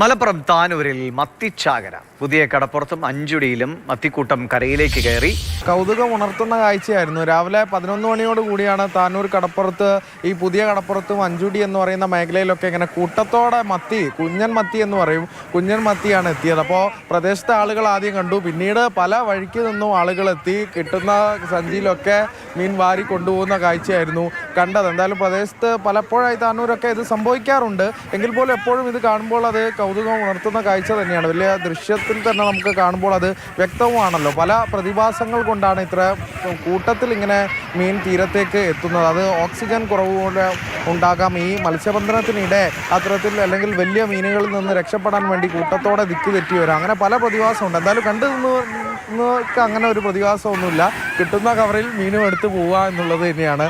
മലപ്പുറം താനൂരിൽ മത്തിച്ചാകര പുതിയ കടപ്പുറത്തും അഞ്ചുടിയിലും മത്തിക്കൂട്ടം കരയിലേക്ക് കയറി. കൗതുകം ഉണർത്തുന്ന കാഴ്ചയായിരുന്നു. രാവിലെ 11 മണിയോട് കൂടിയാണ് താനൂർ കടപ്പുറത്ത്, ഈ പുതിയ കടപ്പുറത്തും അഞ്ചുടി എന്ന് പറയുന്ന മേഖലയിലൊക്കെ ഇങ്ങനെ കൂട്ടത്തോടെ മത്തി, കുഞ്ഞൻ മത്തി എന്ന് പറയും, കുഞ്ഞൻ മത്തിയാണ് എത്തിയത്. അപ്പോൾ പ്രദേശത്തെ ആളുകൾ ആദ്യം കണ്ടു, പിന്നീട് പല വഴിക്ക് നിന്നും ആളുകൾ എത്തി കിട്ടുന്ന സഞ്ചിയിലൊക്കെ മീൻ വാരി കൊണ്ടുപോകുന്ന കാഴ്ചയായിരുന്നു കണ്ടത്. എന്തായാലും പ്രദേശത്ത് പലപ്പോഴായി താനൂരൊക്കെ ഇത് സംഭവിക്കാറുണ്ട്. എങ്കിൽ പോലും എപ്പോഴും ഇത് കാണുമ്പോൾ അത് കൗതുകം ഉണർത്തുന്ന കാഴ്ച തന്നെയാണ്. വലിയ ദൃശ്യത്തിൽ തന്നെ നമുക്ക് കാണുമ്പോൾ അത് വ്യക്തവുമാണല്ലോ. പല പ്രതിഭാസങ്ങൾ കൊണ്ടാണ് ഇത്ര കൂട്ടത്തിൽ ഇങ്ങനെ മീൻ തീരത്തേക്ക് എത്തുന്നത്. അത് ഓക്സിജൻ കുറവ് പോലെ ഉണ്ടാകാം. ഈ മത്സ്യബന്ധനത്തിനിടെ അത്തരത്തിൽ അല്ലെങ്കിൽ വലിയ മീനുകളിൽ നിന്ന് രക്ഷപ്പെടാൻ വേണ്ടി കൂട്ടത്തോടെ ദിക്ക് തെറ്റി വരാം. അങ്ങനെ പല പ്രതിഭാസമുണ്ട്. എന്തായാലും കണ്ടു നിന്നവർക്ക് അങ്ങനെ ഒരു പ്രതിഭാസമൊന്നുമില്ല. കിട്ടുന്ന കവറിൽ മീനും എടുത്ത് പോവുക എന്നുള്ളത് തന്നെയാണ്.